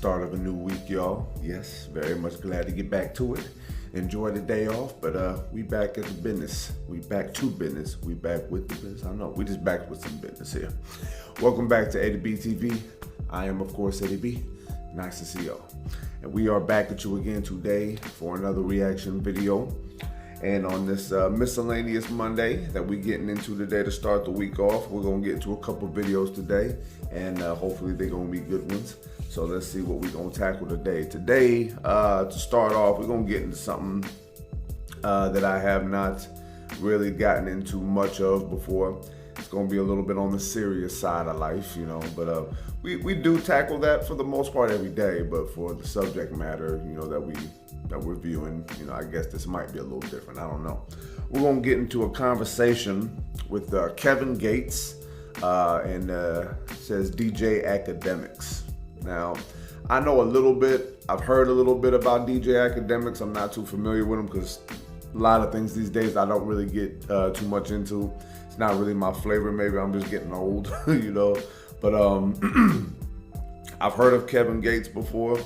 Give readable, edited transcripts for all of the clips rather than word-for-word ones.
start of a new week, y'all. Yes, very much glad to get back to it. Enjoy the day off, but we back at the business. We back to business. We back with the business. I don't know, we just back with some business here. Welcome back to Eddie B TV. I am, of course, Eddie B. Nice to see y'all. And we are back at you again today for another reaction video. And on this miscellaneous Monday that we're getting into today to start the week off, we're gonna get into a couple videos today, and hopefully they're gonna be good ones. So let's see what we're gonna tackle today. Today, to start off, we're gonna get into something that I have not really gotten into much of before. It's gonna be a little bit on the serious side of life, you know, but we do tackle that for the most part every day, but for the subject matter, you know, that we're viewing, you know, I guess this might be a little different, I don't know. We're gonna get into a conversation with Kevin Gates, and says DJ Akademiks. Now, I know a little bit, I've heard a little bit about DJ Akademiks. I'm not too familiar with him because a lot of things these days I don't really get too much into. It's not really my flavor. Maybe I'm just getting old, you know. But I've heard of Kevin Gates before.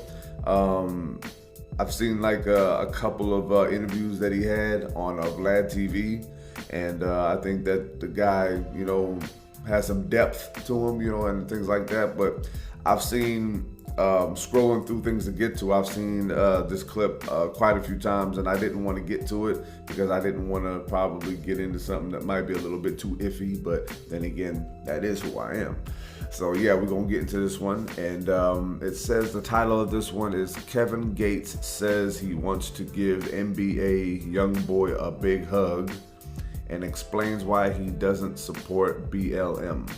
I've seen like a couple of interviews that he had on Vlad TV, and I think that the guy, you know, has some depth to him, you know, and things like that. But I've seen, scrolling through things to get to, I've seen this clip quite a few times, and I didn't want to get to it because I didn't want to probably get into something that might be a little bit too iffy, but then again, that is who I am. So yeah, we're gonna get into this one, and it says the title of this one is Kevin Gates says he wants to give NBA YoungBoy a big hug and explains why he doesn't support BLM.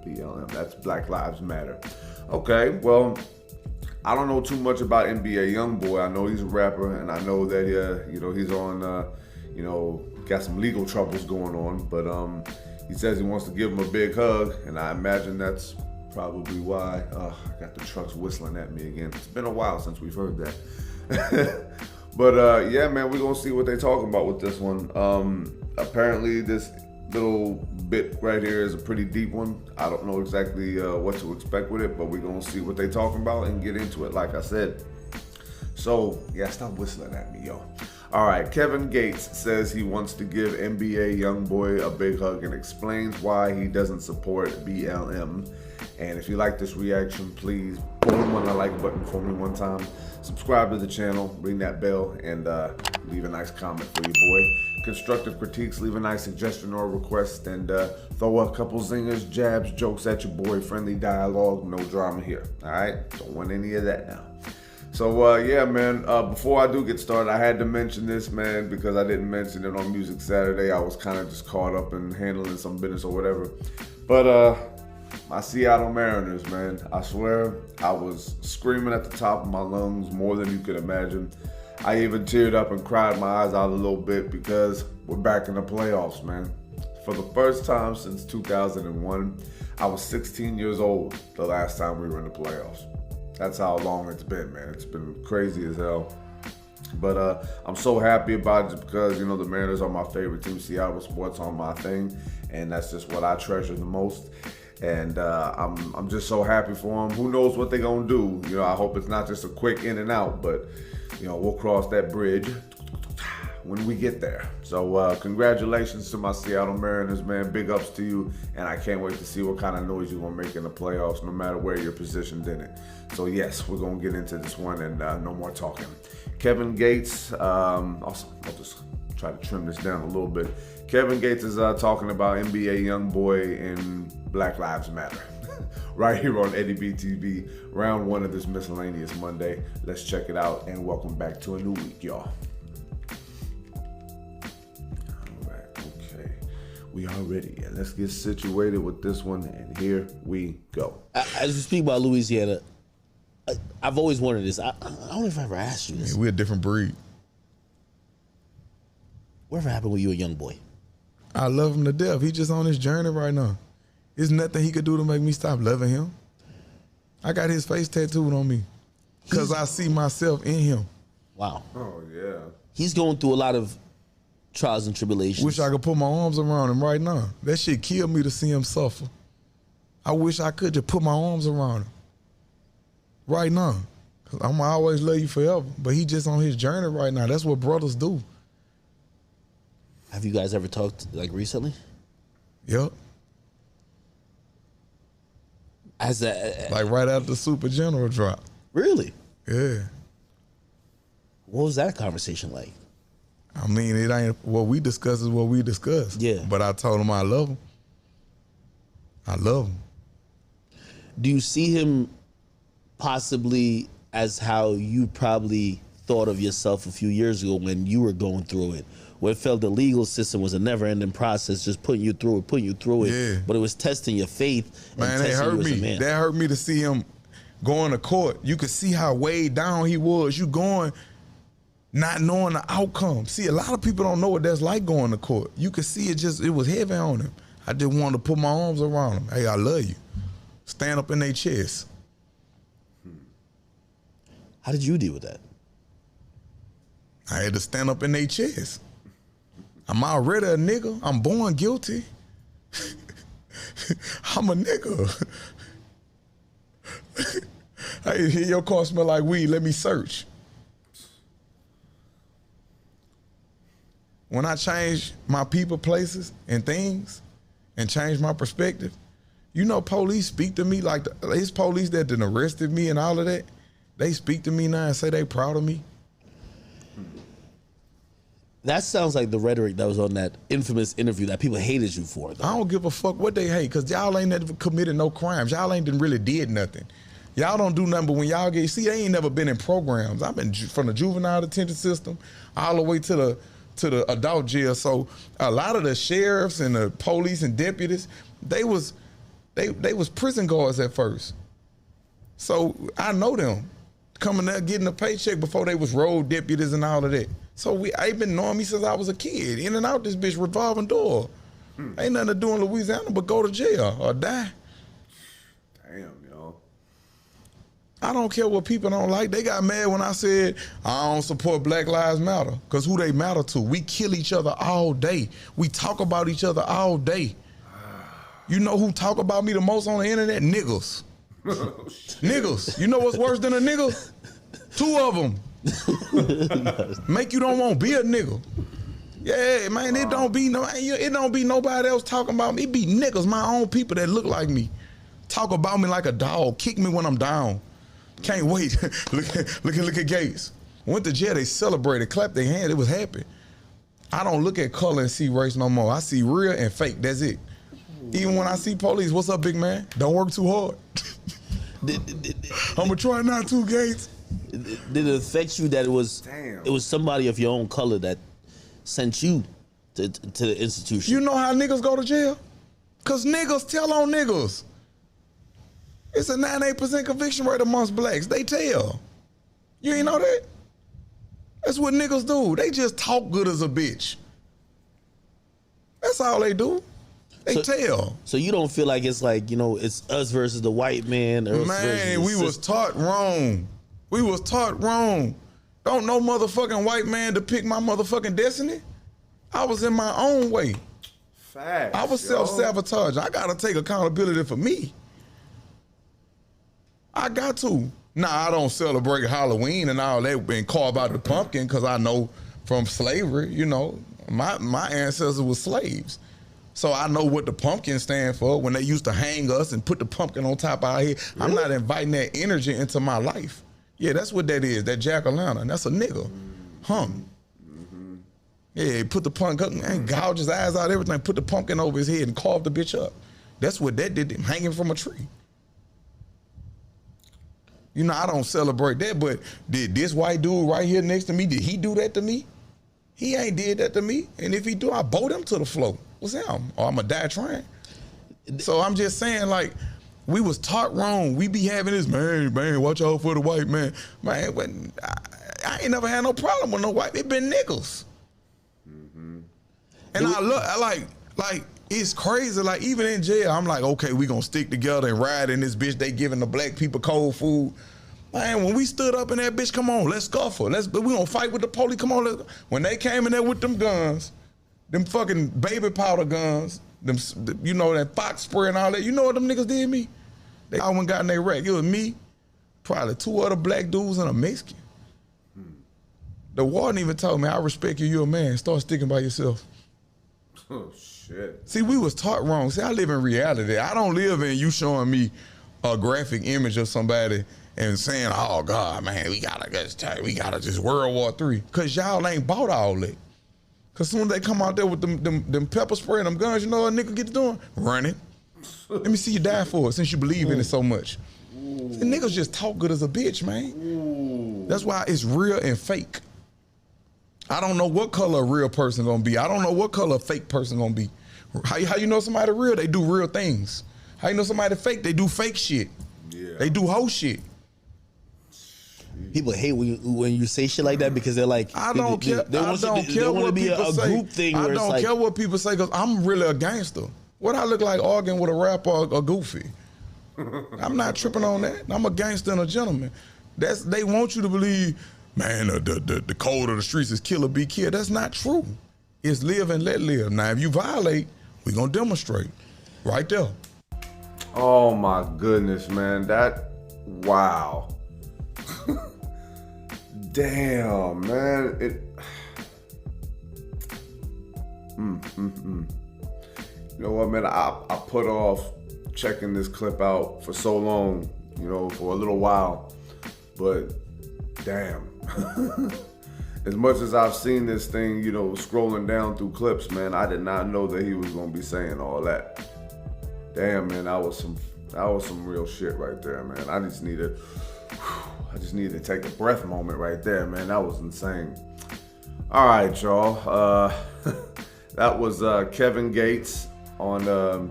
BLM, that's Black Lives Matter. Okay, well, I don't know too much about NBA YoungBoy. I know he's a rapper, and I know that you know, he's on you know, got some legal troubles going on, but he says he wants to give him a big hug, and I imagine that's probably why. I got the trucks whistling at me again. It's been a while since we've heard that. But yeah, man, we're gonna see what they're talking about with this one. Apparently this little bit right here is a pretty deep one. I don't know exactly what to expect with it, but we're gonna see what they're talking about and get into it, like I said. So yeah, stop whistling at me, yo. All right, Kevin Gates says he wants to give NBA YoungBoy a big hug and explains why he doesn't support BLM. And if you like this reaction, please boom on the like button for me one time. Subscribe to the channel, ring that bell, and leave a nice comment for your boy. Constructive critiques, leave a nice suggestion or request, and throw a couple zingers, jabs, jokes at your boy. Friendly dialogue, no drama here. All right, don't want any of that now. So yeah, man, before I do get started, I had to mention this, man, because I didn't mention it on Music Saturday. I was kind of just caught up in handling some business or whatever. But my Seattle Mariners, man, I swear I was screaming at the top of my lungs more than you could imagine. I even teared up and cried my eyes out a little bit because we're back in the playoffs, man. For the first time since 2001, I was 16 years old the last time we were in the playoffs. That's how long it's been, man. It's been crazy as hell. But I'm so happy about it because, you know, the Mariners are my favorite team. Seattle sports are my thing, and that's just what I treasure the most. And I'm just so happy for them. Who knows what they're gonna do? You know, I hope it's not just a quick in and out, but you know, we'll cross that bridge when we get there. So congratulations to my Seattle Mariners, man. Big ups to you, and I can't wait to see what kind of noise you're gonna make in the playoffs, no matter where you're positioned in it. So yes, we're gonna get into this one, and no more talking. Kevin Gates, also, I'll just try to trim this down a little bit. Kevin Gates is talking about NBA YoungBoy and Black Lives Matter. Right here on Eddie B TV, round one of this miscellaneous Monday. Let's check it out, and welcome back to a new week, y'all. All right, okay, we are ready, and let's get situated with this one, and here we go. As we speak about Louisiana, I've always wanted this. I don't know if I ever asked you this. Yeah, we're a different breed. Whatever happened with you, a young boy? I love him to death. He's just on his journey right now. There's nothing he could do to make me stop loving him. I got his face tattooed on me because I see myself in him. Wow. Oh, yeah. He's going through a lot of trials and tribulations. Wish I could put my arms around him right now. That shit killed me to see him suffer. I wish I could just put my arms around him. right now. Cause I'm always love you forever. But he just on his journey right now. That's what brothers do. Have you guys ever talked like recently? Yep. As a, Like right after the Super General drop. really? Yeah. What was that conversation like? I mean, it ain't what we discuss is what we discuss. Yeah. But I told him I love him. I love him. Do you see him possibly as how you probably thought of yourself a few years ago when you were going through it? Where it felt the legal system was a never-ending process, just putting you through it. Yeah. But it was testing your faith and Man, that testing hurt you as a me. man. That hurt me to see him going to court. You could see how weighed down he was. You going, not knowing the outcome. See, a lot of people don't know what that's like going to court. You could see it was heavy on him. I just wanted to put my arms around him. Hey, I love you. Stand up in their chest. How did you deal with that? I had to stand up in their chest. I'm already a nigga. I'm born guilty. I'm a nigga. Hey, your car smell like weed. Let me search. When I change my people, places, and things, and change my perspective, you know, police speak to me like it's police that done arrested me and all of that. They speak to me now and say they proud of me. That sounds like the rhetoric that was on that infamous interview that people hated you for, though. I don't give a fuck what they hate, because y'all ain't never committed no crimes. Y'all ain't really did nothing. Y'all don't do nothing, but when y'all get, see, they ain't never been in programs. I've been from the juvenile detention system all the way to the adult jail. So a lot of the sheriffs and the police and deputies, they was prison guards at first. So I know them coming there getting a paycheck before they was road deputies and all of that. So ain't been knowing me since I was a kid. In and out this bitch revolving door. Ain't nothing to do in Louisiana but go to jail or die. Damn, yo. I don't care what people don't like. They got mad when I said I don't support Black Lives Matter, because who they matter to? We kill each other all day. We talk about each other all day. You know who talk about me the most on the internet? Niggas. Niggas. You know what's worse than a nigga? Two of them. Make you don't want to be a nigga. Yeah, man, it don't be nobody else talking about me. It be niggas, my own people that look like me. Talk about me like a dog. Kick me when I'm down. Can't wait. look at Gates. Went to jail, they celebrated, clapped their hand, it was happy. I don't look at color and see race no more. I see real and fake, that's it. Even when I see police, what's up, big man? Don't work too hard. I'ma try not to, Gates. Did it affect you that it was somebody of your own color that sent you to the institution? You know how niggas go to jail? Cause niggas tell on niggas. It's a 98% conviction rate amongst blacks. They tell. You ain't know that? That's what niggas do. They just talk good as a bitch. That's all they do. They tell. So you don't feel like it's like, you know, it's us versus the white man? Or man, we was taught wrong. We was taught wrong. Don't no motherfucking white man depict my motherfucking destiny. I was in my own way. Facts, I was self-sabotage. I gotta take accountability for me. I got to. Nah, I don't celebrate Halloween and all that and carve out the pumpkin, because I know from slavery, you know, my ancestors were slaves. So I know what the pumpkin stand for when they used to hang us and put the pumpkin on top of our head. Really? I'm not inviting that energy into my life. Yeah, that's what that is, that jack-o'-lantern. That's a nigga. Yeah, put the pumpkin, and gouge his eyes out, everything, put the pumpkin over his head and carve the bitch up. That's what that did, hanging from a tree. You know, I don't celebrate that, but did this white dude right here next to me, did he do that to me? He ain't did that to me. And if he do, I bolt him to the floor. What's him? Or I'ma die trying. So I'm just saying, like, we was taught wrong. We be having this, man, watch out for the white man. Man, I ain't never had no problem with no white. It been niggas. And I like, it's crazy. Like, even in jail, I'm like, okay, we gonna stick together and ride in this bitch. They giving the black people cold food. Man, when we stood up in that bitch, come on, let's scuffle. We gonna fight with the police, come on. When they came in there with them guns, them fucking baby powder guns, them, you know, that fox spray and all that, you know what them niggas did me? They all went got in their rack. It was me, probably 2 other black dudes and a Mexican. The warden even told me, I respect you, you're a man. Start sticking by yourself. Oh, shit. See, we was taught wrong. See, I live in reality. I don't live in you showing me a graphic image of somebody and saying, oh, God, man, we gotta just World War III. Because y'all ain't bought all that. Because soon as they come out there with them pepper spray and them guns, you know what a nigga gets doing? Running. Let me see you die for it since you believe in it so much. See, niggas just talk good as a bitch, man. That's why it's real and fake. I don't know what color a real person gonna be. I don't know what color a fake person gonna be. How you know somebody real? They do real things. How you know somebody fake? They do fake shit. Yeah. They do whole shit. People hate when you say shit like that because they're like, I don't care. I don't care what people say. Group thing I where don't it's care what people say because I'm really a gangster. What I look like arguing with a rapper or goofy? I'm not tripping on that. I'm a gangster and a gentleman. They want you to believe, man, the code of the streets is kill or be killed. That's not true. It's live and let live. Now, if you violate, we gonna demonstrate right there. Oh my goodness, man. Wow. Damn, man. You know what, man? I put off checking this clip out for so long, you know, for a little while. But damn. As much as I've seen this thing, you know, scrolling down through clips, man, I did not know that he was gonna be saying all that. Damn, man, that was some real shit right there, man. I just needed to take a breath moment right there, man. That was insane. All right, y'all. That was Kevin Gates on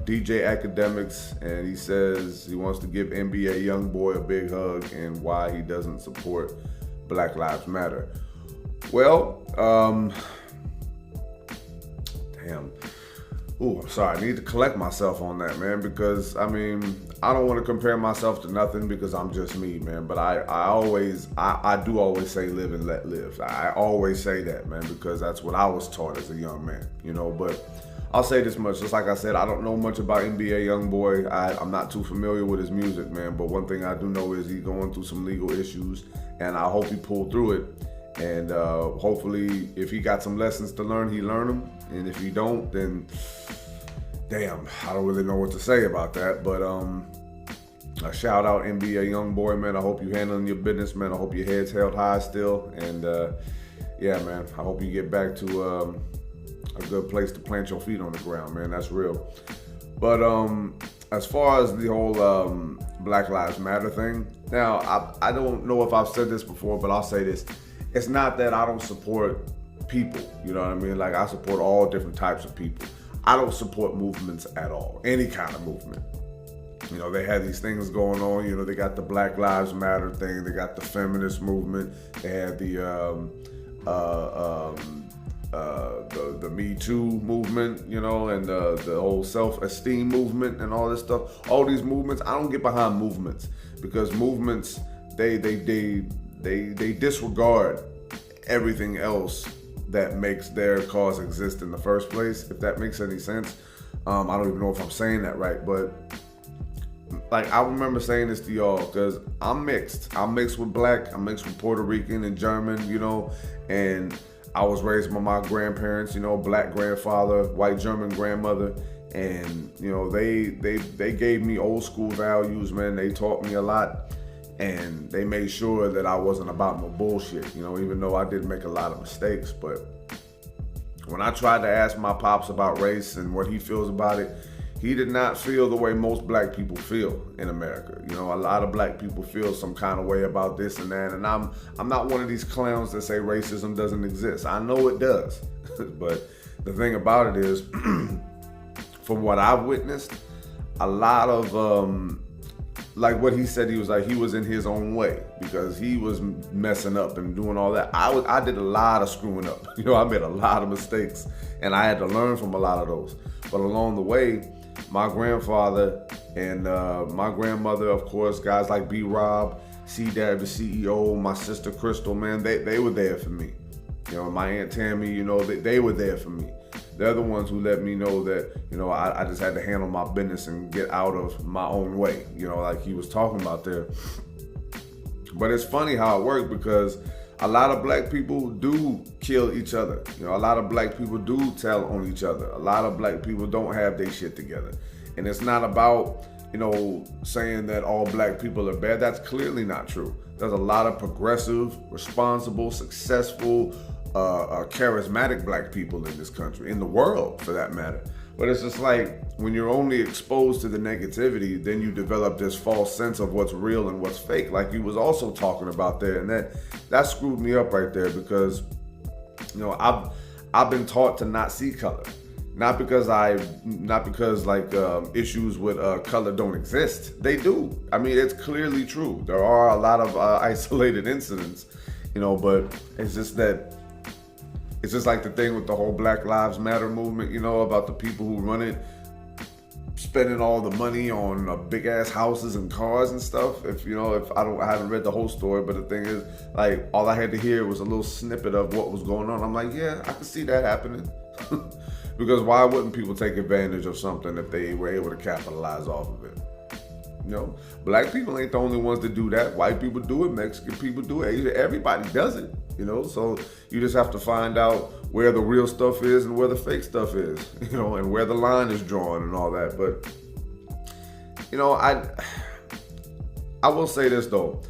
DJ Akademiks, and he says he wants to give NBA YoungBoy a big hug and why he doesn't support Black Lives Matter. Well, damn. Ooh, I'm sorry. I need to collect myself on that, man, because, I mean, I don't want to compare myself to nothing because I'm just me, man. But I do always say live and let live. I always say that, man, because that's what I was taught as a young man, you know. But I'll say this much. Just like I said, I don't know much about NBA YoungBoy. I'm not too familiar with his music, man. But one thing I do know is he's going through some legal issues, and I hope he pulled through it. And hopefully, if he got some lessons to learn, he learned them. And if he don't, then damn, I don't really know what to say about that. But a shout out NBA YoungBoy, man. I hope you handling your business, man. I hope your head's held high still. And yeah, man, I hope you get back to a good place to plant your feet on the ground, man. That's real. But as far as the whole Black Lives Matter thing, now I don't know if I've said this before, but I'll say this. It's not that I don't support people, you know what I mean? Like, I support all different types of people. I don't support movements at all, any kind of movement. You know, they had these things going on, you know, they got the Black Lives Matter thing, they got the feminist movement, they had the Me Too movement, you know, and the whole self-esteem movement and all this stuff. All these movements, I don't get behind movements because movements, they disregard everything else that makes their cause exist in the first place, if that makes any sense. I don't even know if I'm saying that right, but like, I remember saying this to y'all because I'm mixed. I'm mixed with black, I'm mixed with Puerto Rican and German, you know, and I was raised by my grandparents, you know, black grandfather, white German grandmother, and, you know, they gave me old school values, man. They taught me a lot. And they made sure that I wasn't about no bullshit, you know, even though I did make a lot of mistakes. But when I tried to ask my pops about race and what he feels about it, he did not feel the way most black people feel in America. You know, a lot of black people feel some kind of way about this and that. And I'm not one of these clowns that say racism doesn't exist. I know it does. But the thing about it is, from what I've witnessed, a lot of, like what he said, he was in his own way because he was messing up and doing all that. I did a lot of screwing up. You know, I made a lot of mistakes and I had to learn from a lot of those. But along the way, my grandfather and my grandmother, of course, guys like B-Rob, C-Dad, the CEO, my sister Crystal, man, they were there for me. You know, my Aunt Tammy, you know, they were there for me. They're the ones who let me know that, you know, I just had to handle my business and get out of my own way, you know, like he was talking about there. But it's funny how it worked, because a lot of black people do kill each other. You know, a lot of black people do tell on each other. A lot of black people don't have their shit together. And it's not about, you know, saying that all black people are bad. That's clearly not true. There's a lot of progressive, responsible, successful, charismatic black people in this country, in the world for that matter. But it's just like, when you're only exposed to the negativity, then you develop this false sense of what's real and what's fake, like you was also talking about there. And that screwed me up right there, because, you know, I've been taught to not see color. Not because issues with color don't exist. They do. I mean, it's clearly true. There are a lot of isolated incidents, you know, but it's just like the thing with the whole Black Lives Matter movement, you know, about the people who run it spending all the money on big ass houses and cars and stuff. I haven't read the whole story, but the thing is, like, all I had to hear was a little snippet of what was going on. I'm like, yeah, I can see that happening. Because why wouldn't people take advantage of something if they were able to capitalize off of it? You know, black people ain't the only ones that do that. White people do it, Mexican people do it. Everybody does it, you know? So you just have to find out where the real stuff is and where the fake stuff is, you know, and where the line is drawn and all that. But, you know, I will say this though.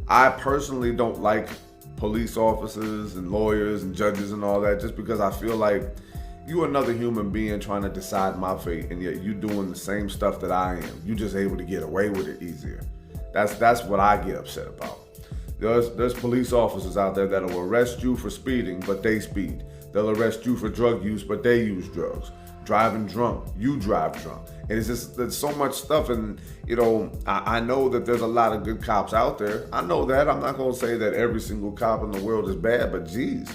I personally don't like police officers and lawyers and judges and all that, just because I feel like you another human being trying to decide my fate, and yet you doing the same stuff that I am. You just able to get away with it easier. That's what I get upset about. There's police officers out there that'll arrest you for speeding, but they speed. They'll arrest you for drug use, but they use drugs. Driving drunk, you drive drunk. And it's just, there's so much stuff. And, you know, I know that there's a lot of good cops out there. I know that. I'm not gonna say that every single cop in the world is bad, but geez.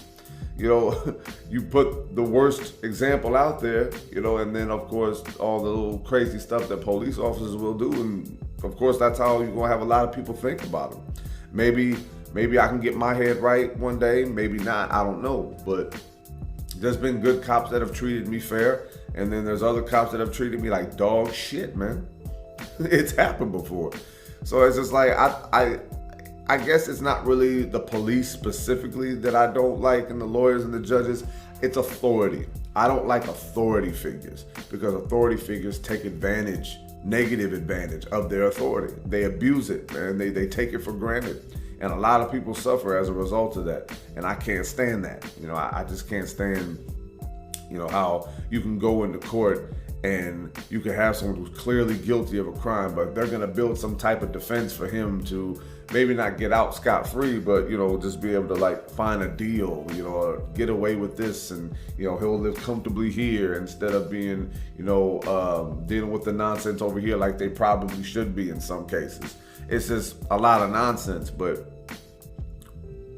You know, you put the worst example out there, you know, and then of course all the little crazy stuff that police officers will do, and of course that's how you're gonna have a lot of people think about them. Maybe I can get my head right one day, maybe not, I don't know. But there's been good cops that have treated me fair, and then there's other cops that have treated me like dog shit, man. It's happened before. So it's just like, I guess it's not really the police specifically that I don't like, and the lawyers and the judges. It's authority. I don't like authority figures, because authority figures take advantage, negative advantage of their authority. They abuse it, man. They take it for granted. And a lot of people suffer as a result of that. And I can't stand that. You know, I just can't stand, you know, how you can go into court and you can have someone who's clearly guilty of a crime, but they're gonna build some type of defense for him to maybe not get out scot-free, but, you know, just be able to like find a deal, you know, or get away with this, and, you know, he'll live comfortably here instead of being, you know, dealing with the nonsense over here like they probably should be in some cases. It's just a lot of nonsense. But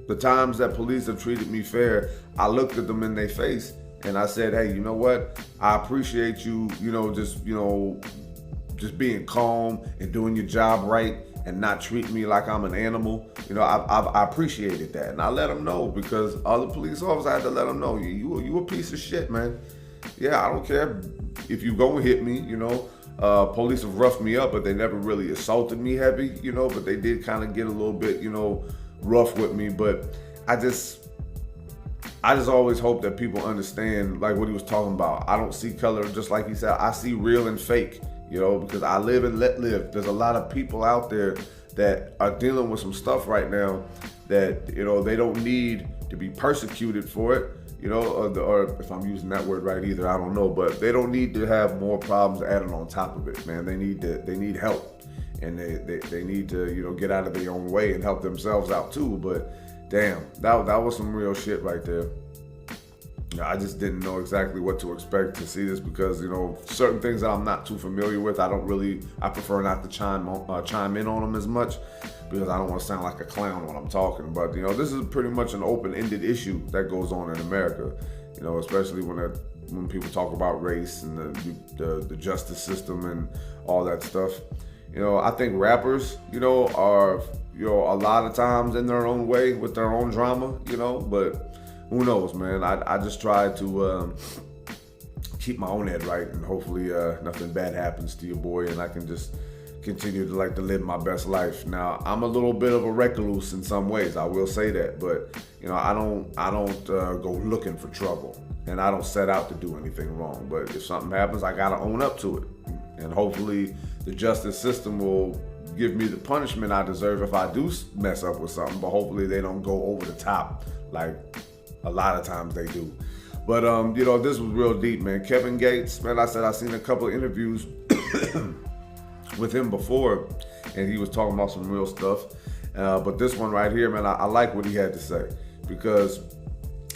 the times that police have treated me fair, I looked at them in their face and I said, hey, you know what? I appreciate you, just being calm and doing your job right and not treating me like I'm an animal. You know, I appreciated that. And I let them know, because other police officers, I had to let them know, you a piece of shit, man. Yeah, I don't care if you gonna hit me, you know. Police have roughed me up, but they never really assaulted me heavy, you know, but they did kind of get a little bit, you know, rough with me. But I just always hope that people understand, like what he was talking about. I don't see color, just like he said. I see real and fake, you know, because I live and let live. There's a lot of people out there that are dealing with some stuff right now that, you know, they don't need to be persecuted for it, you know, or if I'm using that word right either, I don't know, but they don't need to have more problems added on top of it, man. They need help, and they need to, you know, get out of their own way and help themselves out too. But damn, that was some real shit right there. I just didn't know exactly what to expect to see this, because, you know, certain things that I'm not too familiar with, I prefer not to chime in on them as much, because I don't want to sound like a clown when I'm talking. But, you know, this is pretty much an open-ended issue that goes on in America, you know, especially when people talk about race and the justice system and all that stuff. You know, I think rappers, you know, are, you know, a lot of times in their own way with their own drama, you know, but who knows, man. I just try to keep my own head right, and hopefully nothing bad happens to your boy, and I can just continue to like to live my best life. Now, I'm a little bit of a recluse in some ways, I will say that, but you know, I don't go looking for trouble, and I don't set out to do anything wrong. But if something happens, I gotta own up to it, and hopefully the justice system will give me the punishment I deserve if I do mess up with something. But hopefully they don't go over the top like a lot of times they do. But you know, this was real deep, man. Kevin Gates, man, I seen a couple of interviews with him before, and he was talking about some real stuff. But this one right here, man, I like what he had to say, because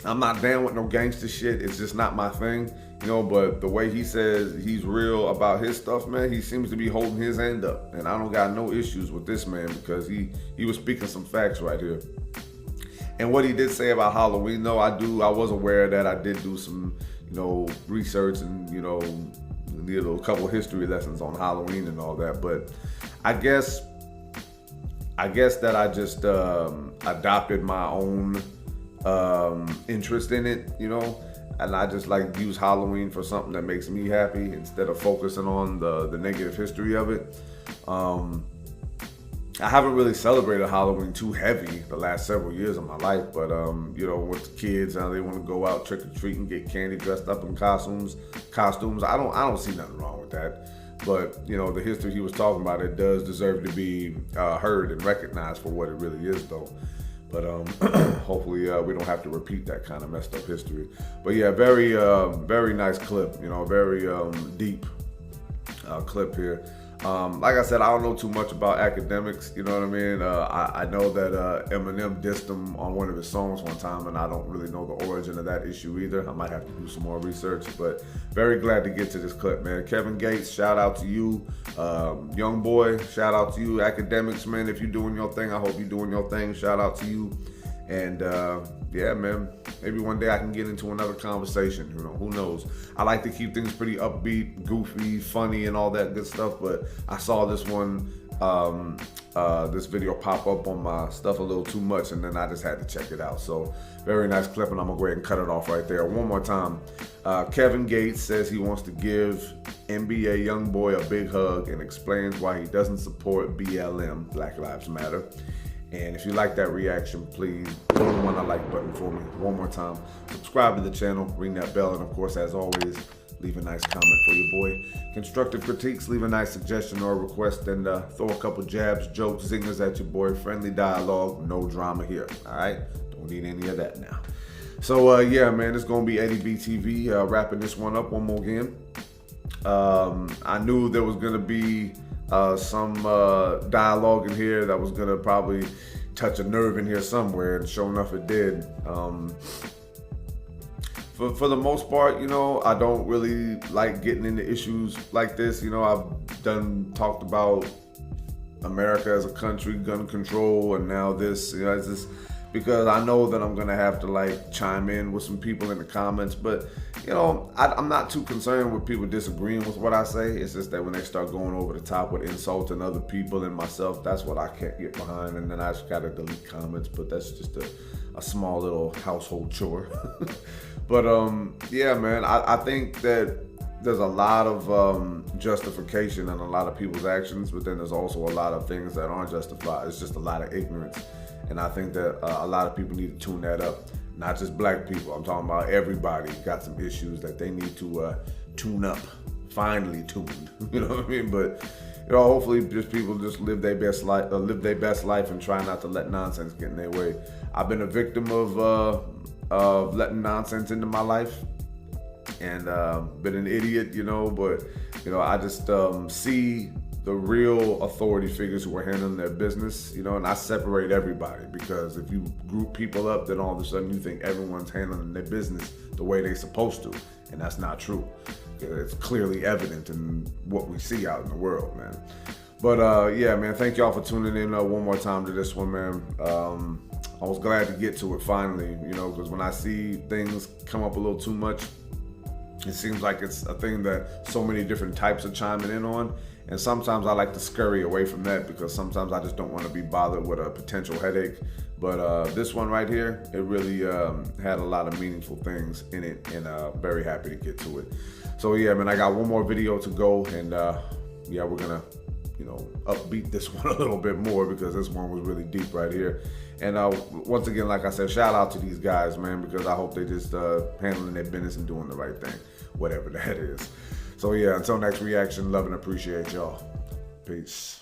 I'm not down with no gangster shit. It's just not my thing, you know. But the way he says he's real about his stuff, man, he seems to be holding his end up, and I don't got no issues with this man, because he was speaking some facts right here. And what he did say about Halloween, though, I was aware that. I did do some, you know, research and, you know, did a couple history lessons on Halloween and all that. But I guess that I just adopted my own interest in it, you know, and I just like use Halloween for something that makes me happy instead of focusing on the negative history of it. I haven't really celebrated Halloween too heavy the last several years of my life, but you know, with the kids, they want to go out trick or treat and get candy, dressed up in costumes. I don't see nothing wrong with that. But you know, the history he was talking about, it does deserve to be heard and recognized for what it really is, though. But hopefully we don't have to repeat that kind of messed up history. But yeah, very nice clip. You know, very deep clip here. Like I said, I don't know too much about Akademiks, you know what I mean? I know that Eminem dissed him on one of his songs one time, and I don't really know the origin of that issue either. I might have to do some more research, but very glad to get to this clip, man. Kevin Gates, shout out to you. YoungBoy, shout out to you. Akademiks, man, if you're doing your thing, I hope you're doing your thing. Shout out to you. And yeah, man, maybe one day I can get into another conversation, you know, who knows. I like to keep things pretty upbeat, goofy, funny, and all that good stuff, but I saw this one, this video pop up on my stuff a little too much, and then I just had to check it out. So very nice clip, and I'm gonna go ahead and cut it off right there. One more time. Kevin Gates says he wants to give NBA YoungBoy a big hug and explains why he doesn't support BLM, Black Lives Matter. And if you like that reaction, please hit the one I like button for me. One more time, subscribe to the channel, ring that bell, and of course, as always, leave a nice comment for your boy. Constructive critiques, leave a nice suggestion or request, and throw a couple jabs, jokes, zingers at your boy. Friendly dialogue, no drama here, all right? Don't need any of that now. So yeah, man, it's gonna be Eddie B TV, wrapping this one up one more again. I knew there was gonna be some dialogue in here that was gonna probably touch a nerve in here somewhere, and sure enough it did. For the most part, you know, I don't really like getting into issues like this. You know, I've talked about America as a country, gun control, and now this, you know, it's just because I know that I'm gonna have to like chime in with some people in the comments. But you know, I'm not too concerned with people disagreeing with what I say. It's just that when they start going over the top with insulting other people and myself, that's what I can't get behind, and then I just gotta delete comments. But that's just a small little household chore. But yeah, man, I think that there's a lot of justification in a lot of people's actions, but then there's also a lot of things that aren't justified. It's just a lot of ignorance. And I think that a lot of people need to tune that up. Not just black people. I'm talking about everybody got some issues that they need to tune up. Finally tuned. You know what I mean? But you know, hopefully just people just live their best life and try not to let nonsense get in their way. I've been a victim of letting nonsense into my life, and been an idiot, you know, but you know, I just see the real authority figures who are handling their business, you know, and I separate everybody, because if you group people up, then all of a sudden you think everyone's handling their business the way they're supposed to, and that's not true. It's clearly evident in what we see out in the world, man. But yeah, man, thank y'all for tuning in one more time to this one, man. I was glad to get to it finally, you know, because when I see things come up a little too much, it seems like it's a thing that so many different types are chiming in on. And sometimes I like to scurry away from that, because sometimes I just don't want to be bothered with a potential headache. But this one right here, it really had a lot of meaningful things in it, and very happy to get to it. So yeah, man, I got one more video to go, and yeah, we're gonna upbeat this one a little bit more because this one was really deep right here. And once again, like I said, shout out to these guys, man, because I hope they just handling their business and doing the right thing, whatever that is. So yeah, until next reaction, love and appreciate y'all. Peace.